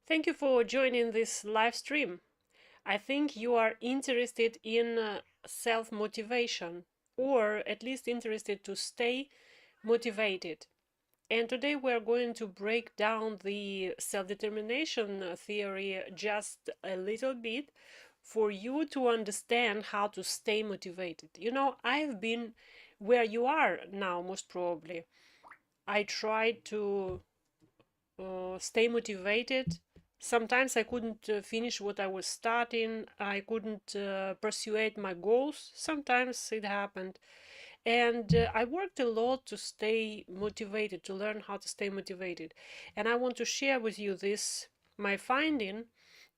Thank you for joining this live stream. I think you are interested in self-motivation, or at least interested to stay motivated. And today we're going to break down the self-determination theory just a little bit for you to understand how to stay motivated. You know, I've been where you are now, most probably. I tried to stay motivated. Sometimes I couldn't finish what I was starting. I couldn't pursue my goals. Sometimes it happened. And I worked a lot to stay motivated, to learn how to stay motivated. And I want to share with you this, my finding,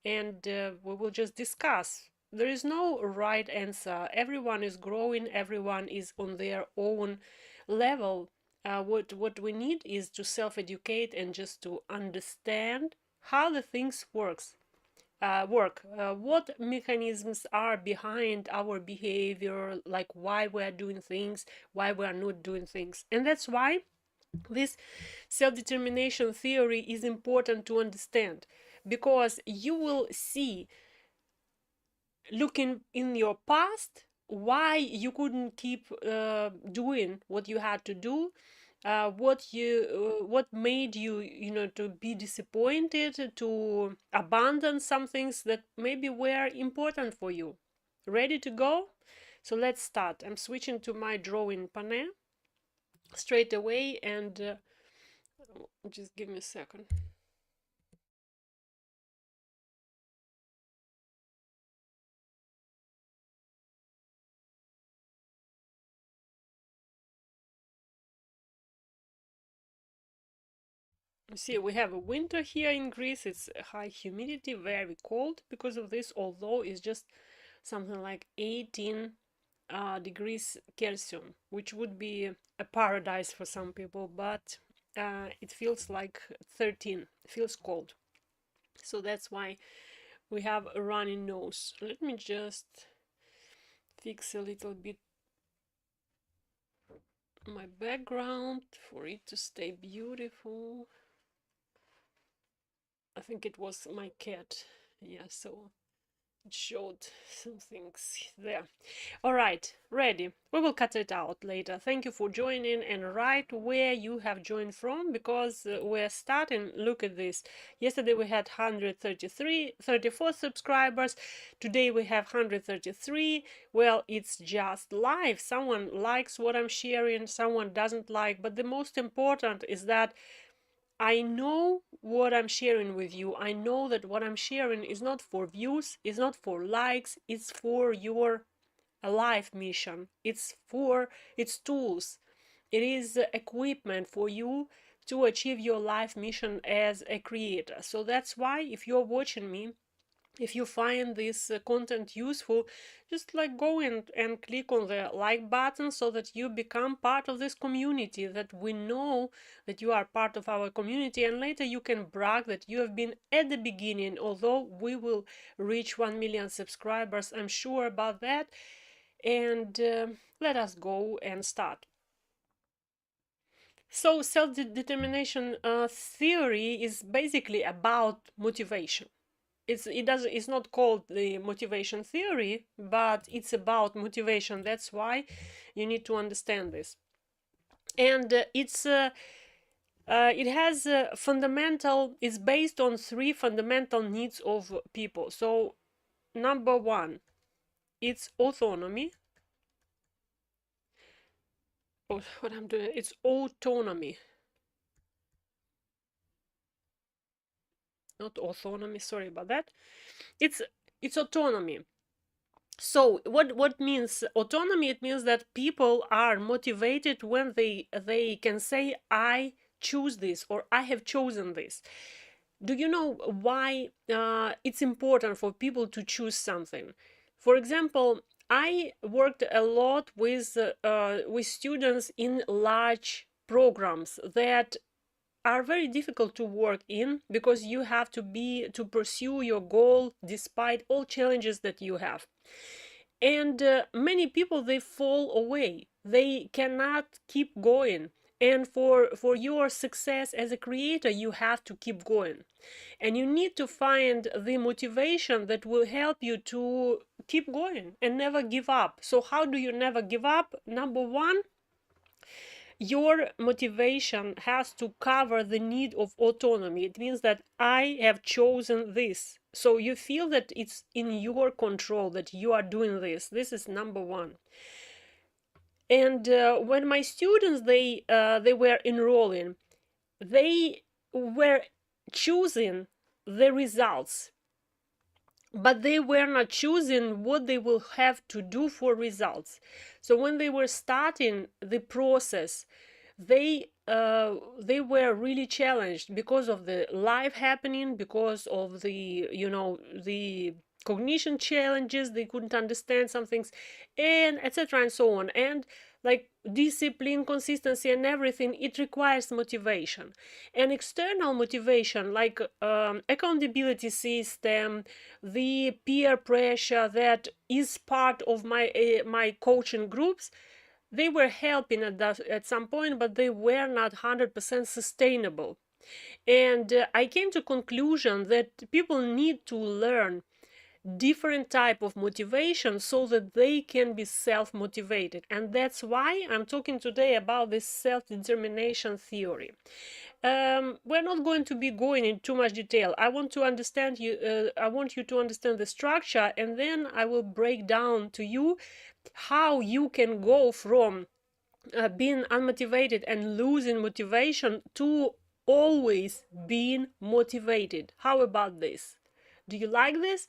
and we will just discuss. There is no right answer. Everyone is growing, everyone is on their own level. What we need is to self-educate and just to understand how the things work. What mechanisms are behind our behavior, like why we are doing things, why we are not doing things. And that's why this self-determination theory is important to understand, because you will see, looking in your past, why you couldn't keep doing what you had to do, what made you, to be disappointed, to abandon some things that maybe were important for you. Ready to go? So let's start. I'm switching to my drawing panel straight away, and just give me a second. You see, we have a winter here in Greece. It's high humidity, very cold because of this, although it's just something like 18 degrees Celsius, which would be a paradise for some people, but it feels like 13, it feels cold. So that's why we have a runny nose. Let me just fix a little bit my background for it to stay beautiful. I think it was my cat. Yeah, so it showed some things there. All right, ready. We will cut it out later. Thank you for joining, and right where you have joined from, because we're starting. Look at this. Yesterday we had 34 subscribers. Today we have 133. Well, it's just live. Someone likes what I'm sharing, someone doesn't like, but the most important is that I know what I'm sharing with you. I know that what I'm sharing is not for views, it's not for likes, it's for your life mission. It's tools. It is equipment for you to achieve your life mission as a creator. So that's why, if you're watching me, if you find this content useful, just like go in and click on the like button so that you become part of this community, that we know that you are part of our community, and later you can brag that you have been at the beginning. Although we will reach 1 million subscribers, I'm sure about that. And let us go and start. So self-determination theory is basically about motivation. It's not called the motivation theory, but it's about motivation. That's why you need to understand this. And it has fundamental. It's based on three fundamental needs of people. So number one, it's autonomy. Oh, what I'm doing, it's autonomy, not autonomy. Sorry about that. It's autonomy. So what means autonomy? It means that people are motivated when they can say, I choose this, or I have chosen this. Do you know why it's important for people to choose something? For example, I worked a lot with students in large programs that are very difficult to work in, because you have to pursue your goal despite all challenges that you have. And many people, they fall away, they cannot keep going, And for your success as a creator, you have to keep going. And you need to find the motivation that will help you to keep going and never give up. So how do you never give up? Number one, your motivation has to cover the need of autonomy. It means that I have chosen this. So you feel that it's in your control, that you are doing this. This is number one. And when my students, they were enrolling, they were choosing the results, but they were not choosing what they will have to do for results. So when they were starting the process, they were really challenged because of the life happening, because of the, you know, the cognition challenges. They couldn't understand some things, and etc. and so on. And like discipline, consistency, and everything, it requires motivation. And external motivation, like accountability system, the peer pressure that is part of my my coaching groups, they were helping at some point, but they were not 100% sustainable. And I came to conclusion that people need to learn different type of motivation so that they can be self-motivated. And that's why I'm talking today about this self-determination theory. We're not going to be going in too much detail. I want to understand you. I want you to understand the structure, and then I will break down to you how you can go from being unmotivated and losing motivation to always being motivated. How about this? Do you like this?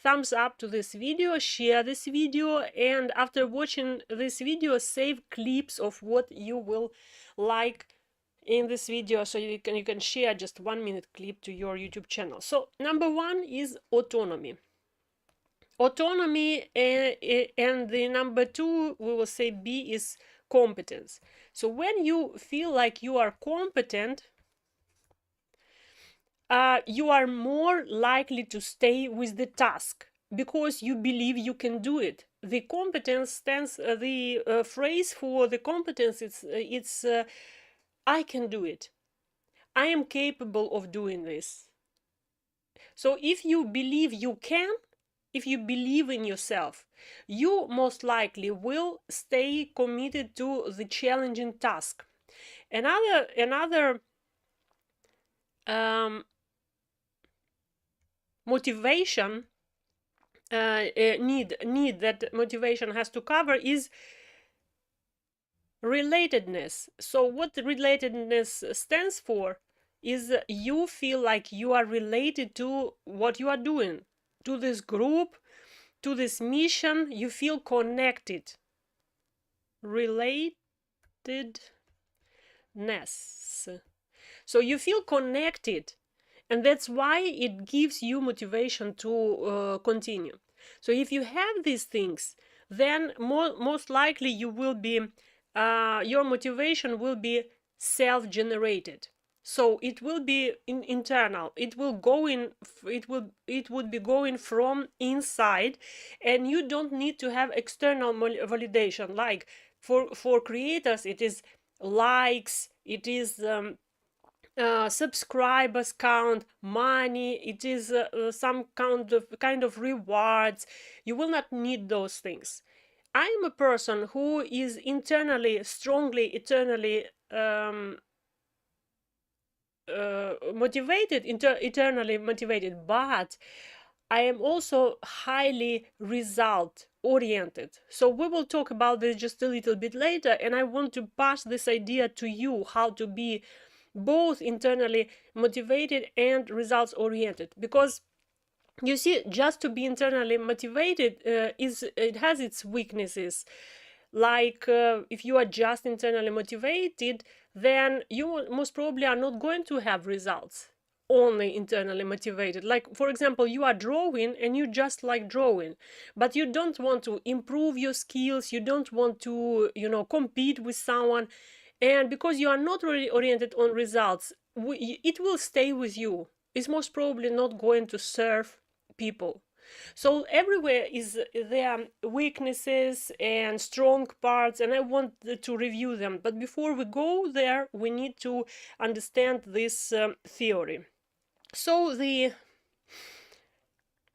Thumbs up to this video, share this video, and after watching this video, save clips of what you will like in this video, so you can share just 1-minute clip to your YouTube channel. So number one is autonomy. Autonomy, and the number two, we will say B, is competence. So when you feel like you are competent, you are more likely to stay with the task because you believe you can do it. The competence stands, the phrase for the competence, it's I can do it. I am capable of doing this. So if you believe you can, if you believe in yourself, you most likely will stay committed to the challenging task. Another motivation need that motivation has to cover is relatedness. So what relatedness stands for is you feel like you are related to what you are doing, to this group, to this mission. You feel connected. Relatedness. So you feel connected, and that's why it gives you motivation to continue. So if you have these things, then most likely you will be your motivation will be self-generated. So it will be internal. It will go in. It would be going from inside, and you don't need to have external validation. Like for creators, it is likes. It is subscribers count, money. It is some kind of rewards. You will not need those things. I am a person who is internally strongly, eternally motivated, eternally motivated, but I am also highly result oriented. So we will talk about this just a little bit later, and I want to pass this idea to you, how to be both internally motivated and results oriented. Because you see, just to be internally motivated it has its weaknesses. Like if you are just internally motivated, then you most probably are not going to have results only internally motivated. Like for example, you are drawing and you just like drawing, but you don't want to improve your skills, you don't want to, you know, compete with someone, and because you are not really oriented on results, it will stay with you. It's most probably not going to serve people. So everywhere is there weaknesses and strong parts, and I want to review them. But before we go there, we need to understand this theory. So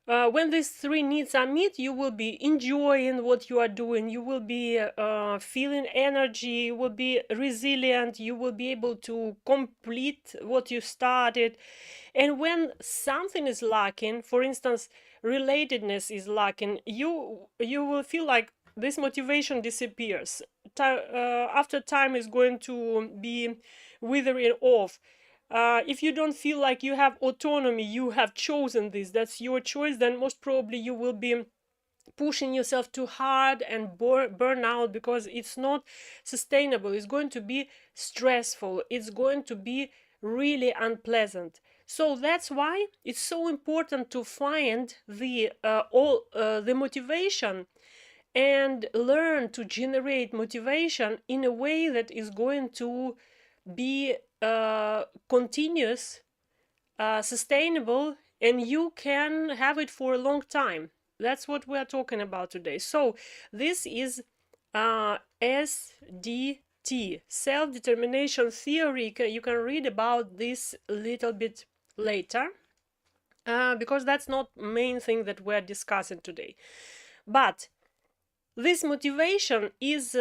when these three needs are met, you will be enjoying what you are doing, you will be feeling energy, you will be resilient, you will be able to complete what you started. And when something is lacking, for instance, relatedness is lacking, you will feel like this motivation disappears. After time is going to be withering off. If you don't feel like you have autonomy, you have chosen this, that's your choice, then most probably you will be pushing yourself too hard and burn out, because it's not sustainable. It's going to be stressful, it's going to be really unpleasant. So that's why it's so important to find the motivation and learn to generate motivation in a way that is going to be continuous, sustainable, and you can have it for a long time. That's what we are talking about today. So this is SDT, self-determination theory. You can read about this a little bit later, because that's not main thing that we're discussing today. But this motivation is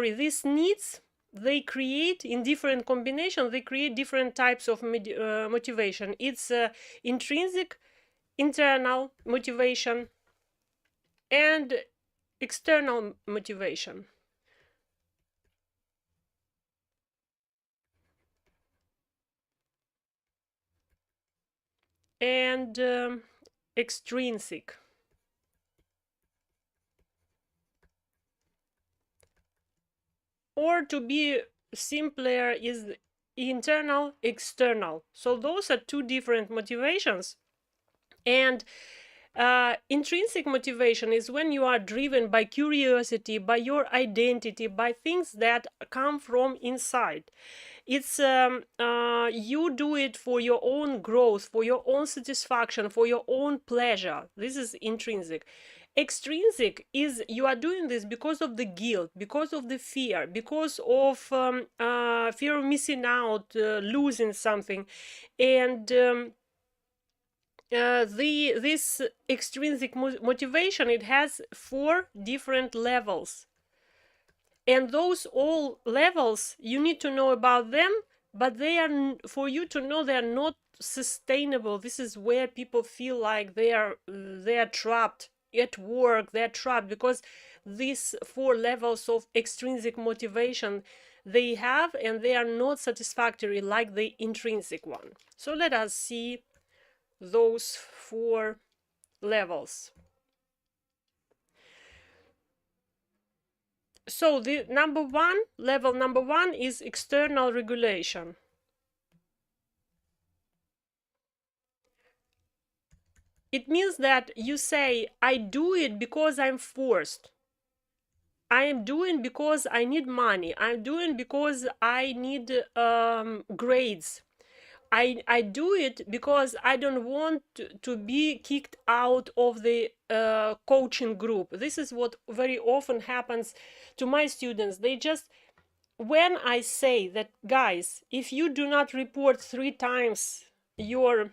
these needs, they create in different combinations, they create different types of motivation. It's intrinsic, internal motivation, and external motivation. And extrinsic. Or to be simpler is internal, external. So those are two different motivations. And intrinsic motivation is when you are driven by curiosity, by your identity, by things that come from inside. It's you do it for your own growth, for your own satisfaction, for your own pleasure. This is intrinsic. Extrinsic is you are doing this because of the guilt, because of the fear, because of fear of missing out, losing something. And this extrinsic motivation, it has 4 different levels, and those all levels, you need to know about them, but they are, for you to know, they are not sustainable. This is where people feel like they are trapped at work, they're trapped because these 4 levels of extrinsic motivation they have, and they are not satisfactory like the intrinsic one. So let us see those 4 levels. So the level number one is external regulation. It means that you say, I do it because I'm forced. I am doing because I need money. I'm doing because I need grades. I do it because I don't want to be kicked out of the coaching group. This is what very often happens to my students. They just, when I say that, guys, if you do not report 3 times your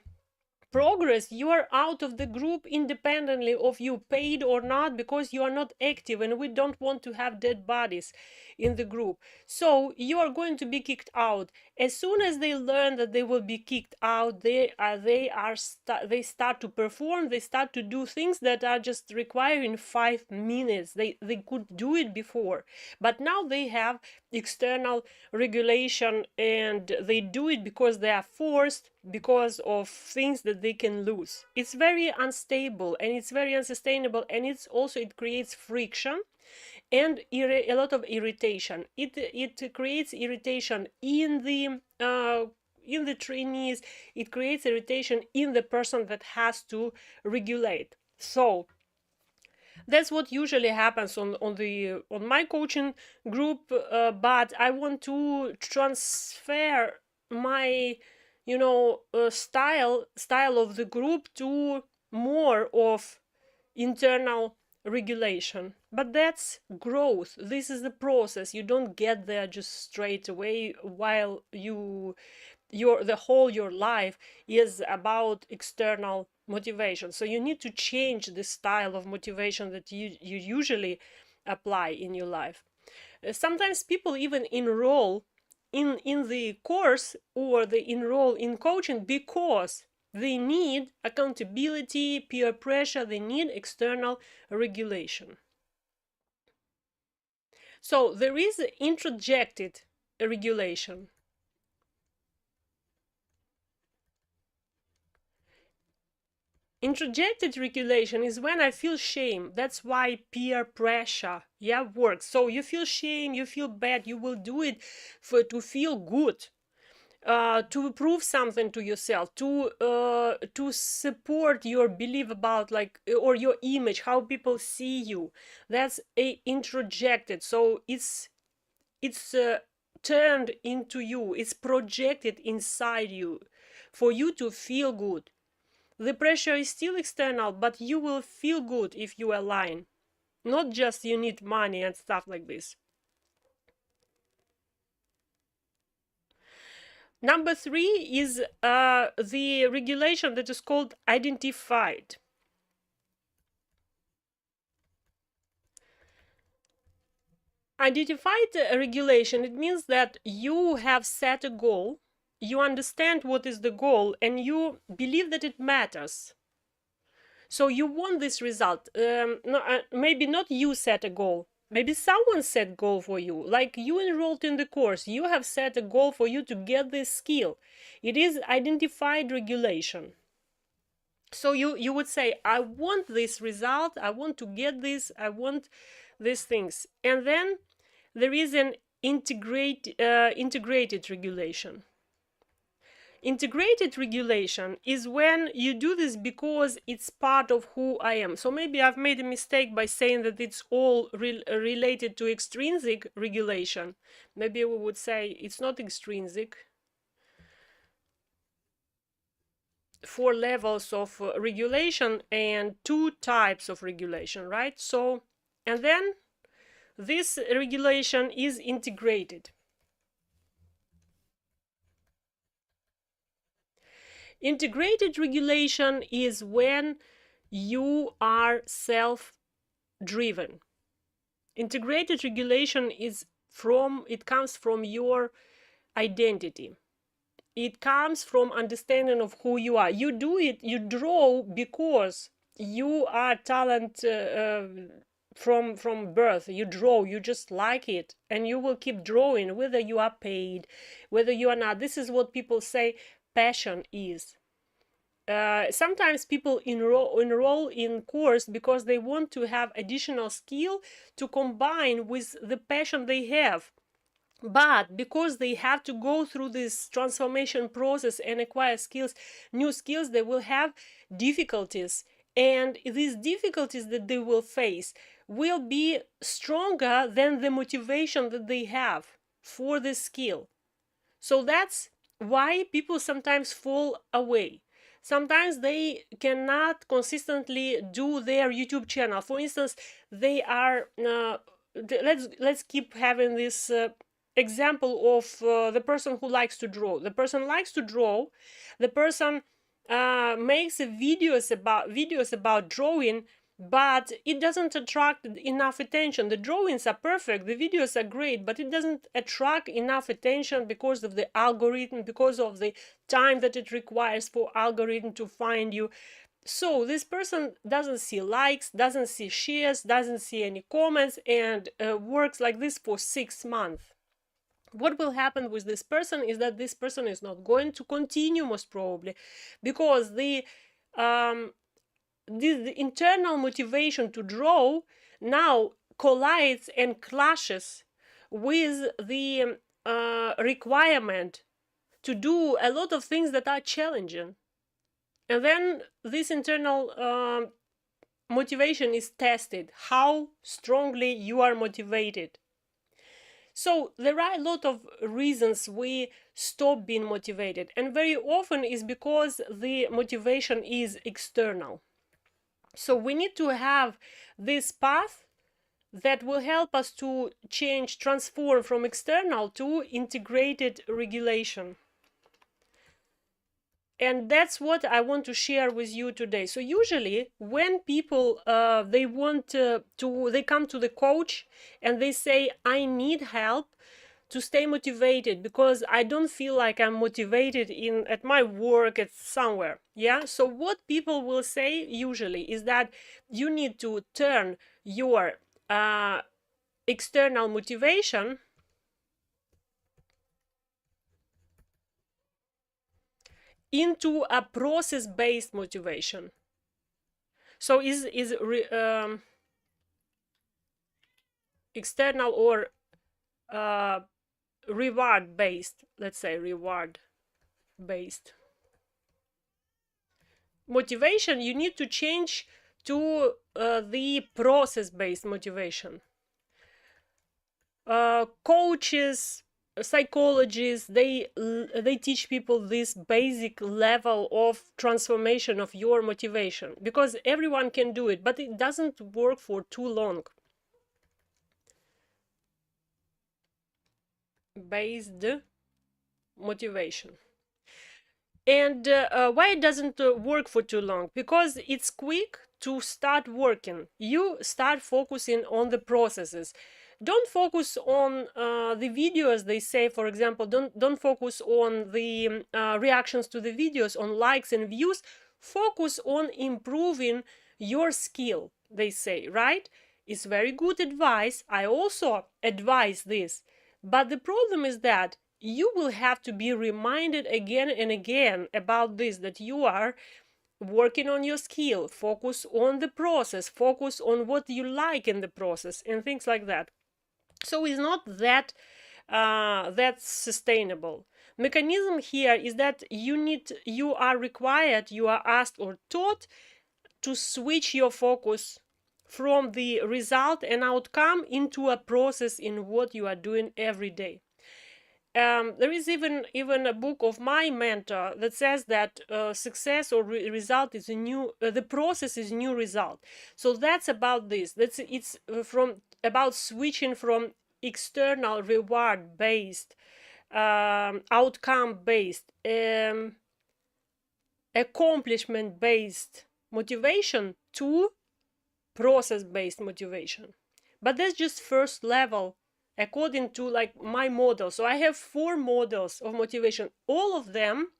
progress, you are out of the group independently of you paid or not, because you are not active, and we don't want to have dead bodies in the group. So you are going to be kicked out. As soon as they learn that they will be kicked out, they start to perform, they start to do things that are just requiring 5 minutes. They could do it before, but now they have external regulation, and they do it because they are forced, because of things that they can lose. It's very unstable, and it's very unsustainable, and it creates friction and a lot of irritation. It creates irritation in the trainees. It creates irritation in the person that has to regulate. So that's what usually happens on my coaching group, but I want to transfer my style of the group to more of internal regulation. But that's growth. This is the process. You don't get there just straight away, while your life is about external motivation. So you need to change the style of motivation that you usually apply in your life. Sometimes people even enroll in the course, or they enroll in coaching because they need accountability, peer pressure, they need external regulation. So there is introjected regulation. Introjected regulation is when I feel shame. That's why peer pressure, works. So you feel shame, you feel bad, you will do it to feel good, to prove something to yourself, to support your belief about, like, or your image, how people see you. That's introjected. So it's turned into you. It's projected inside you for you to feel good. The pressure is still external, but you will feel good if you align. Not just you need money and stuff like this. Number 3 is the regulation that is called identified. Identified regulation, it means that you have set a goal, you understand what is the goal, and you believe that it matters. So you want this result. Maybe not you set a goal. Maybe someone set goal for you. Like you enrolled in the course, you have set a goal for you to get this skill. It is identified regulation. So you would say, I want this result, I want to get this, I want these things. And then there is an integrated regulation. Integrated regulation is when you do this because it's part of who I am. So maybe I've made a mistake by saying that it's all related to extrinsic regulation. Maybe we would say it's not extrinsic. 4 levels of regulation and 2 types of regulation, right? So, and then this regulation is integrated. Integrated regulation is when you are self-driven. Integrated regulation it comes from your identity. It comes from understanding of who you are. You do it, you draw because you are talent from birth. You draw, you just like it, and you will keep drawing whether you are paid, whether you are not. This is what people say passion is. Sometimes people enroll in course because they want to have additional skill to combine with the passion they have. But because they have to go through this transformation process and acquire skills, new skills, they will have difficulties. And these difficulties that they will face will be stronger than the motivation that they have for this skill. So that's why people sometimes fall away. Sometimes they cannot consistently do their YouTube channel. For instance, they are let's keep having this example of the person who likes to draw. The person likes to draw. The person makes videos about drawing, but it doesn't attract enough attention. The drawings are perfect, the videos are great, but it doesn't attract enough attention because of the algorithm, because of the time that it requires for algorithm to find you. So this person doesn't see likes, doesn't see shares, doesn't see any comments, and works like this for 6 months. What will happen with this person is that this person is not going to continue, most probably, because the internal motivation to draw now collides and clashes with the requirement to do a lot of things that are challenging. And then this internal motivation is tested, how strongly you are motivated. So there are a lot of reasons we stop being motivated, and very often is because the motivation is external. So we need to have this path that will help us to change, transform from external to integrated regulation. And that's what I want to share with you today. So usually when people they want they come to the coach and they say, I need help to stay motivated because I don't feel like I'm motivated at my work, at somewhere. Yeah. So what people will say usually is that you need to turn your external motivation into a process-based motivation. So is external or reward-based, let's say reward-based motivation, you need to change to the process-based motivation. Coaches, psychologists, they teach people this basic level of transformation of your motivation, because everyone can do it, but it doesn't work for too long. Based motivation. And why it doesn't work for too long? Because it's quick to start working. You start focusing on the processes. Don't focus on the videos, they say, for example. Don't focus on the reactions to the videos, on likes and views. Focus on improving your skill, they say, right? It's very good advice. I also advise this. But the problem is that you will have to be reminded again and again about this, that you are working on your skill. Focus on the process, focus on what you like in the process, and things like that. So it's not that that's sustainable. Mechanism here is that you are required, you are asked or taught to switch your focus from the result and outcome into a process in what you are doing every day. There is even a book of my mentor that says that success or result is a new the process is new result. So that's about this. It's from about switching from external reward based, outcome based, accomplishment based motivation to process based motivation. But that's just first level, according to like my model. So I have 4 models of motivation. All of them,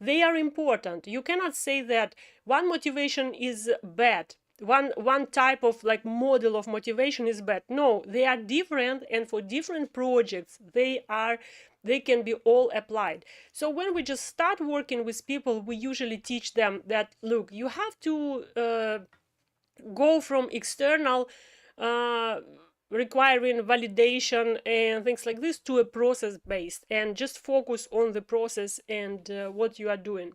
they are important. You cannot say that one motivation is bad, one type of like model of motivation is bad. No, they are different, and for different projects they can be all applied. So when we just start working with people, we usually teach them that, look, you have to go from external requiring validation and things like this to a process based, and just focus on the process and what you are doing.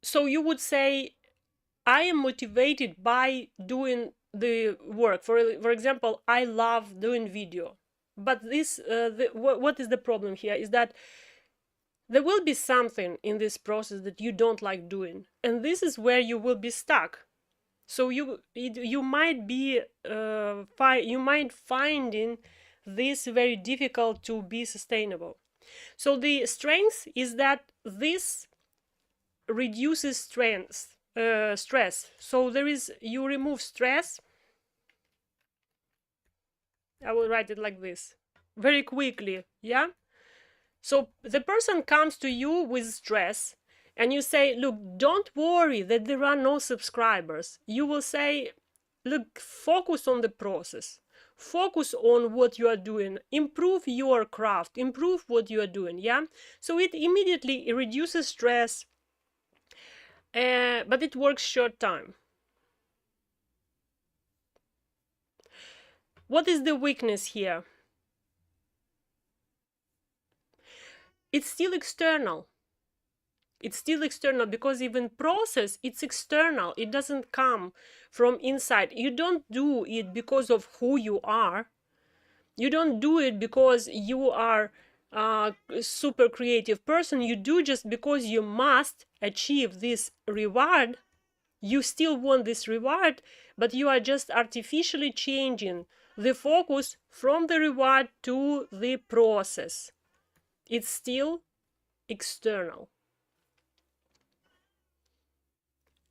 So you would say, I am motivated by doing the work. For example, I love doing video, but this what is the problem here is that there will be something in this process that you don't like doing, and this is where you will be stuck. So you might be you might finding this very difficult to be sustainable. So the strength is that this reduces stress. So you remove stress. I will write it like this very quickly. Yeah. So the person comes to you with stress, and you say, look, don't worry that there are no subscribers. You will say, look, focus on the process. Focus on what you are doing. Improve your craft. Improve what you are doing. Yeah. So it immediately reduces stress, but it works short time. What is the weakness here? It's still external. It's still external, because even process, it's external. It doesn't come from inside. You don't do it because of who you are. You don't do it because you are a super creative person. You do just because you must achieve this reward. You still want this reward, but you are just artificially changing the focus from the reward to the process. It's still external.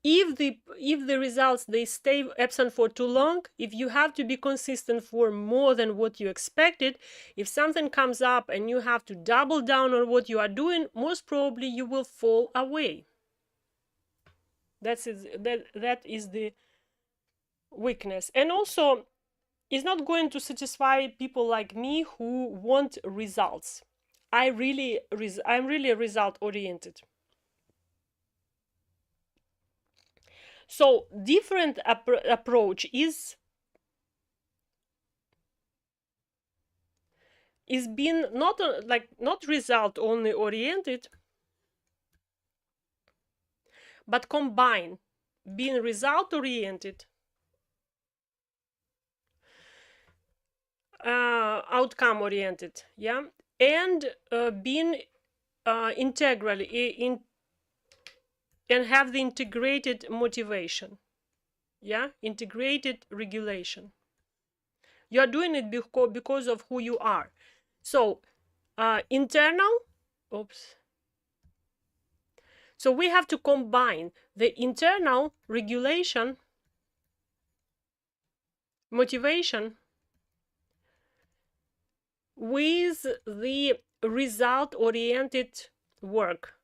If the results, they stay absent for too long, if you have to be consistent for more than what you expected, if something comes up and you have to double down on what you are doing, most probably you will fall away. That is the weakness. And also, it's not going to satisfy people like me who want results. I'm really result oriented. So different approach is being not not result only oriented, but combine being result oriented, outcome oriented, yeah, and being integral and have the integrated motivation, yeah, integrated regulation. You are doing it because of who you are. So internal, oops. So we have to combine the internal regulation, motivation, with the result-oriented work.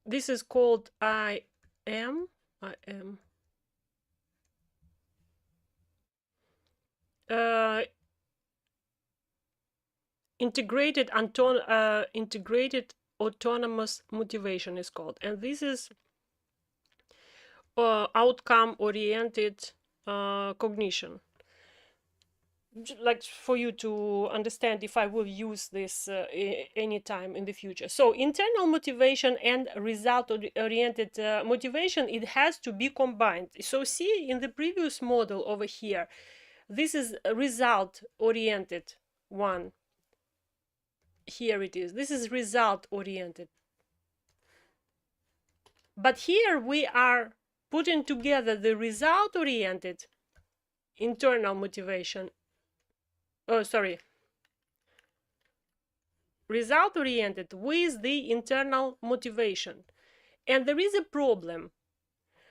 This is called I am. Integrated autonomous motivation is called, and this is outcome oriented cognition. Like for you to understand if I will use this anytime in the future. So internal motivation and result oriented motivation, it has to be combined. So see in the previous model over here, this is a result oriented one. Here it is. This is result oriented. But here we are putting together the result oriented internal motivation. Oh, sorry. Result oriented with the internal motivation. And there is a problem.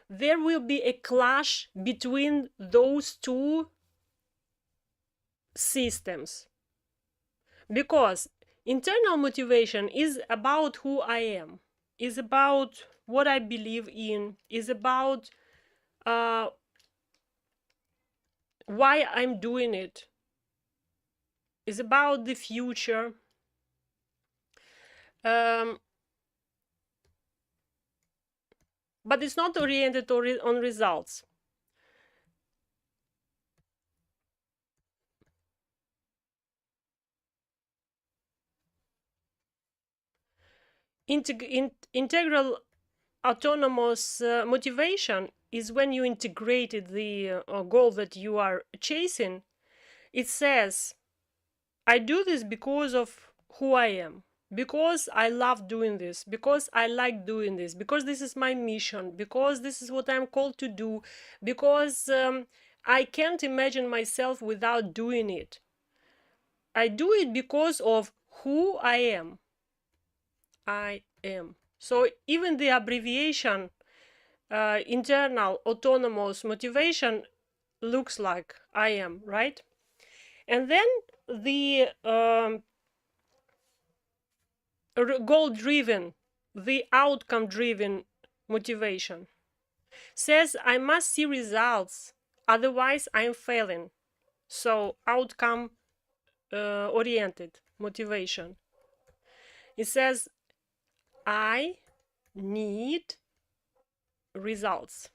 There will be a clash between those two systems, because internal motivation is about who I am, is about what I believe in, is about why I'm doing it, is about the future. But it's not oriented on results. Integral autonomous motivation is when you integrated the goal that you are chasing. It says, I do this because of who I am, because I love doing this, because I like doing this, because this is my mission, because this is what I'm called to do, because I can't imagine myself without doing it. I do it because of who I am. I am. So even the abbreviation internal autonomous motivation looks like I am, right? And then the goal-driven, the outcome-driven motivation says I must see results, otherwise I'm failing. So outcome oriented motivation. It says I need results.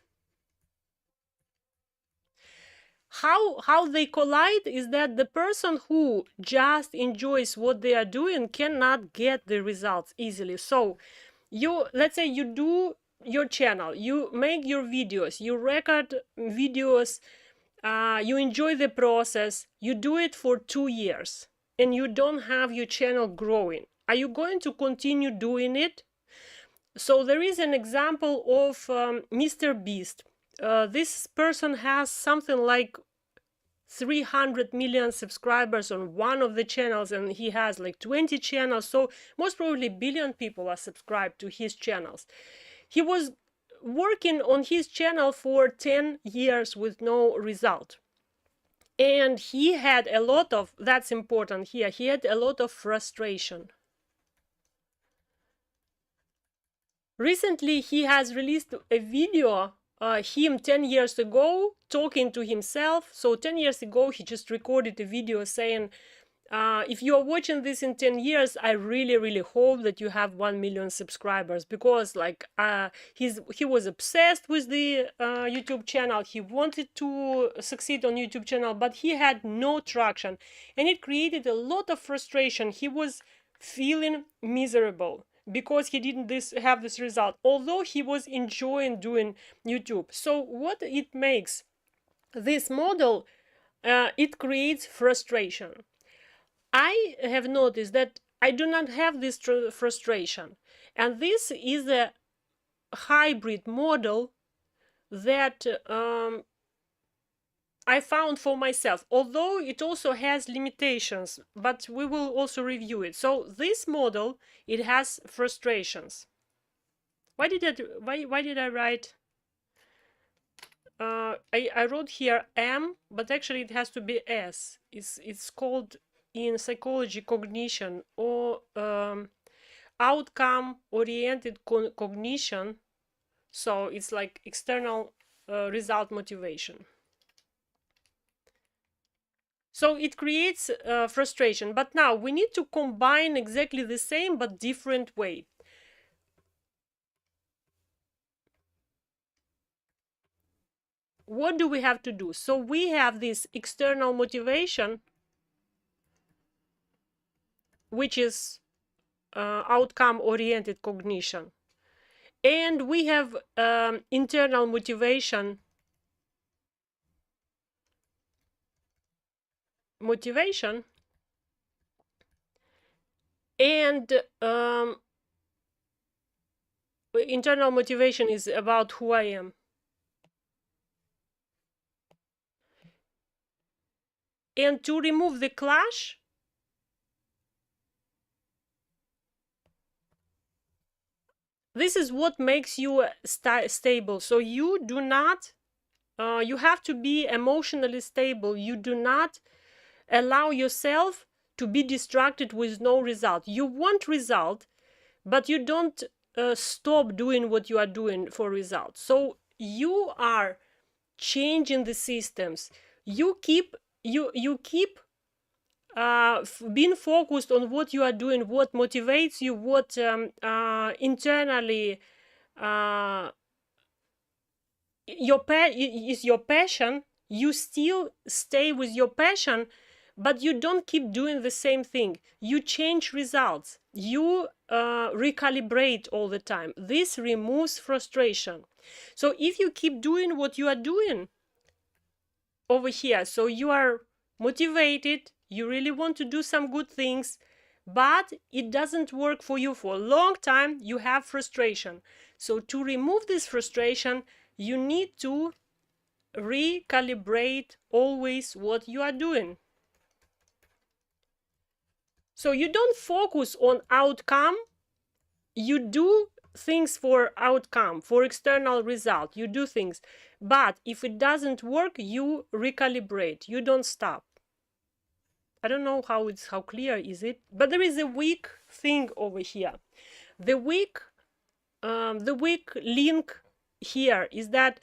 how they collide is that the person who just enjoys what they are doing cannot get the results easily. So let's say you do your channel, you make your videos, you record videos, you enjoy the process, you do it for 2 years, and you don't have your channel growing. Are you going to continue doing it? So there is an example of Mr. Beast. This person has something like 300 million subscribers on one of the channels, and he has like 20 channels, so most probably billion people are subscribed to his channels. He was working on his channel for 10 years with no result, and he had a lot of, that's important here, he had a lot of frustration. Recently he has released a video, him 10 years ago talking to himself. So 10 years ago he just recorded a video saying, if you are watching this in 10 years, I really hope that you have 1 million subscribers, because like he was obsessed with the YouTube channel. He wanted to succeed on YouTube channel, but he had no traction, and it created a lot of frustration. He was feeling miserable because he didn't have this result, although he was enjoying doing YouTube. So what it makes, this model, it creates frustration. I have noticed that I do not have this frustration, and this is a hybrid model that I found for myself, although it also has limitations, but we will also review it. So this model, it has frustrations. Why did I write? I wrote here M, but actually it has to be S. It's called in psychology cognition, or outcome-oriented cognition. So it's like external result motivation. So it creates frustration. But now we need to combine exactly the same but different way. What do we have to do? So we have this external motivation, which is outcome-oriented cognition. And we have internal motivation, and internal motivation is about who I am. And to remove the clash, this is what makes you stable. So you do not, you have to be emotionally stable. You do not allow yourself to be distracted with no result. You want result, but you don't stop doing what you are doing for results. So you are changing the systems. You keep being focused on what you are doing, what motivates you, what internally is your passion. You still stay with your passion, but you don't keep doing the same thing. You change results. You recalibrate all the time. This removes frustration. So if you keep doing what you are doing over here, so you are motivated, you really want to do some good things, but it doesn't work for you for a long time, you have frustration. So to remove this frustration, you need to recalibrate always what you are doing. So you don't focus on outcome, you do things for outcome, for external result, you do things, but if it doesn't work, you recalibrate, you don't stop. I don't know how clear is it, but there is a weak thing over here. The weak link here is that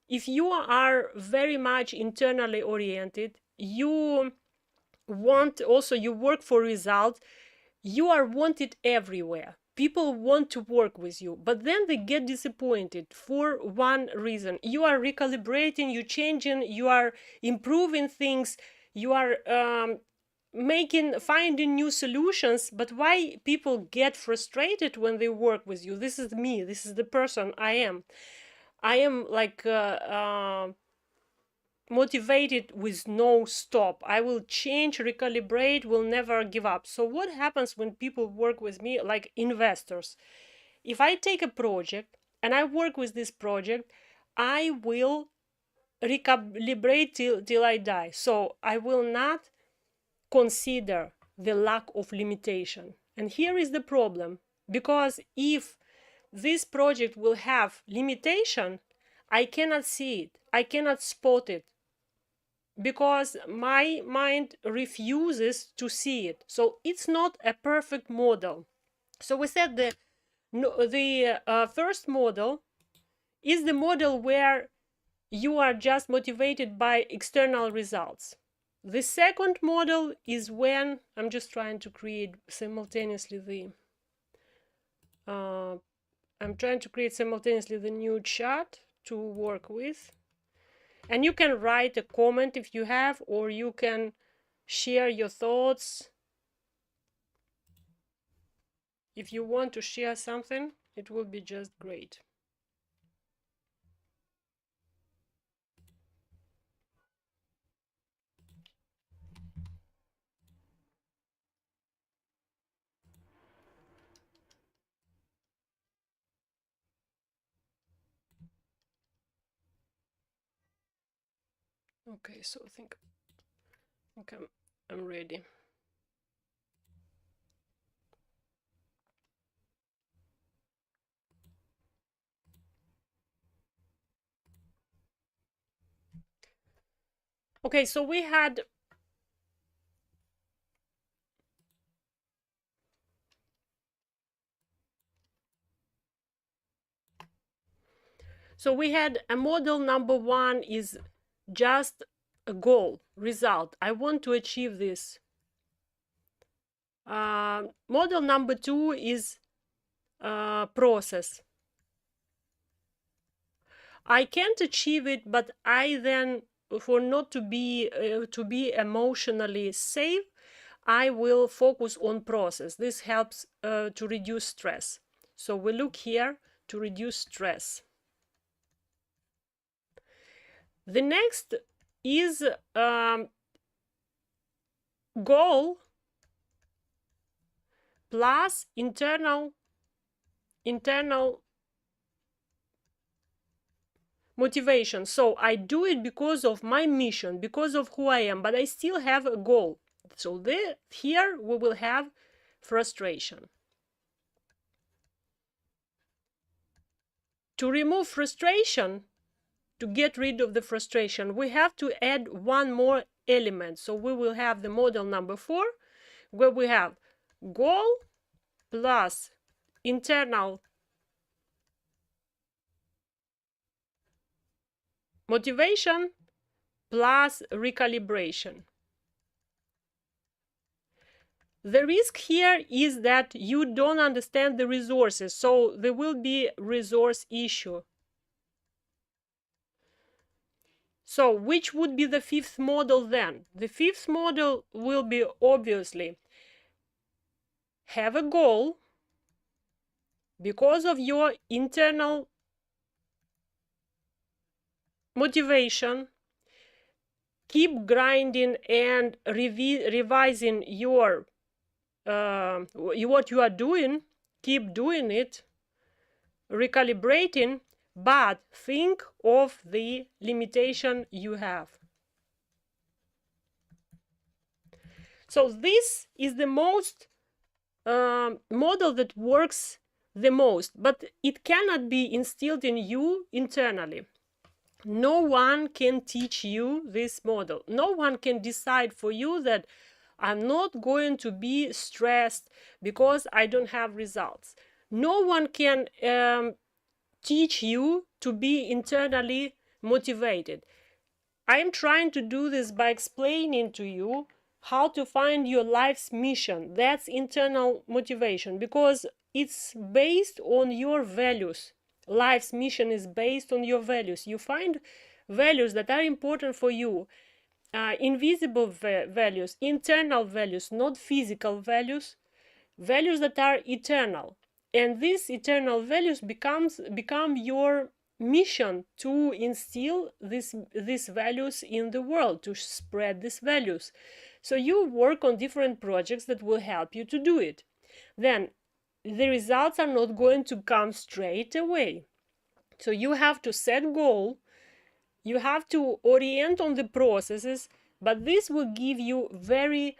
if you are very much internally oriented, you want also, you work for results, you are wanted everywhere. people want to work with you, but then they get disappointed for one reason. You are recalibrating, you're changing, you are improving things, you are finding new solutions. But why people get frustrated when they work with you? This is me, this is the person I am. I am like motivated with no stop. I will change, recalibrate, will never give up. So what happens when people work with me, like investors? If I take a project and I work with this project, I will recalibrate till I die. So I will not consider the lack of limitation. And here is the problem, because if this project will have limitation, I cannot see it, I cannot spot it, because my mind refuses to see it. So it's not a perfect model. So we said the first model is the model where you are just motivated by external results. The second model is when I'm just trying to create simultaneously the new chart to work with. And you can write a comment if you have, or you can share your thoughts. If you want to share something, it will be just great. Okay, so I think I'm ready. Okay, so we had a model number one is just a goal, result. I want to achieve this. Model number two is process. I can't achieve it, but I then, for not to be emotionally safe, I will focus on process. This helps to reduce stress. So we look here to reduce stress. The next is goal plus internal motivation. So I do it because of my mission, because of who I am, but I still have a goal. So here we will have frustration. To remove frustration, to get rid of the frustration, we have to add one more element. So we will have the model number 4, where we have goal plus internal motivation plus recalibration. The risk here is that you don't understand the resources, so there will be resource issue. So which would be the fifth model then? The fifth model will be, obviously, have a goal because of your internal motivation, keep grinding and revising your what you are doing, keep doing it, recalibrating, but think of the limitation you have. So this is the most model that works the most, but it cannot be instilled in you internally. No one can teach you this model. No one can decide for you that I'm not going to be stressed because I don't have results. No one can teach you to be internally motivated. I'm trying to do this by explaining to you how to find your life's mission. That's internal motivation, because it's based on your values. Life's mission is based on your values. You find values that are important for you, invisible values, internal values, not physical values, values that are eternal. And these eternal values become your mission to instill these values in the world, to spread these values. So you work on different projects that will help you to do it. Then the results are not going to come straight away. So you have to set goal, you have to orient on the processes, but this will give you very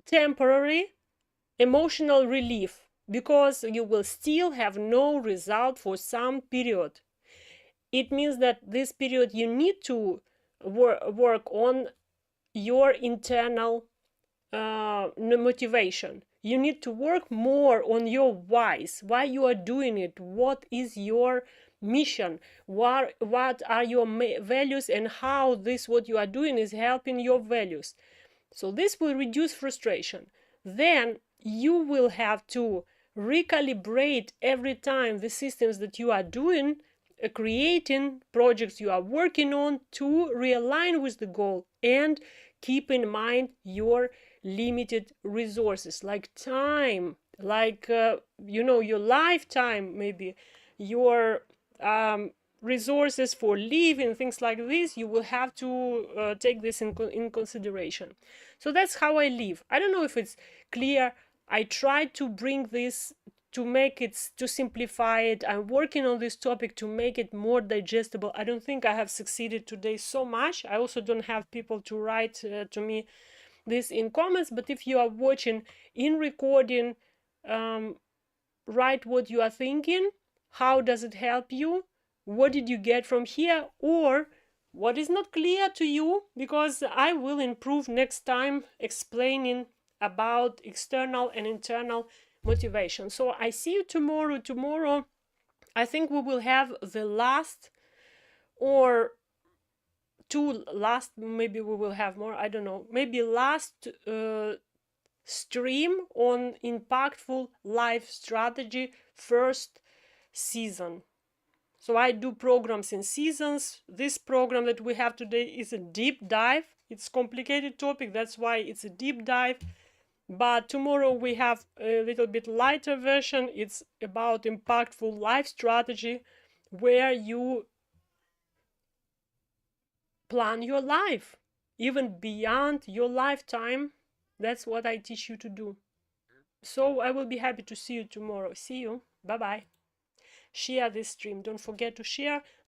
temporary emotional relief, because you will still have no result for some period. It means that this period you need to work on your internal motivation. You need to work more on your whys, why you are doing it, what is your mission, what are your values, and how this what you are doing is helping your values. So this will reduce frustration. Then you will have to recalibrate every time the systems that you are doing, creating projects you are working on, to realign with the goal and keep in mind your limited resources, like time, like your lifetime, maybe your resources for living, things like this. You will have to take this in consideration. So that's how I live. I don't know if it's clear. I try to bring this, to make it, to simplify it. I'm working on this topic to make it more digestible. I don't think I have succeeded today so much. I also don't have people to write to me this in comments, but if you are watching in recording, write what you are thinking. How does it help you? What did you get from here? Or what is not clear to you? Because I will improve next time explaining about external and internal motivation. So I see you tomorrow. Tomorrow, I think we will have the last or two last, maybe we will have more, I don't know, maybe last stream on impactful life strategy first season. So I do programs in seasons. This program that we have today is a deep dive. It's a complicated topic, that's why it's a deep dive. But tomorrow we have a little bit lighter version. It's about impactful life strategy, where you plan your life even beyond your lifetime. That's what I teach you to do. So I will be happy to see you tomorrow. See you. Bye bye. Share this stream. Don't forget to share.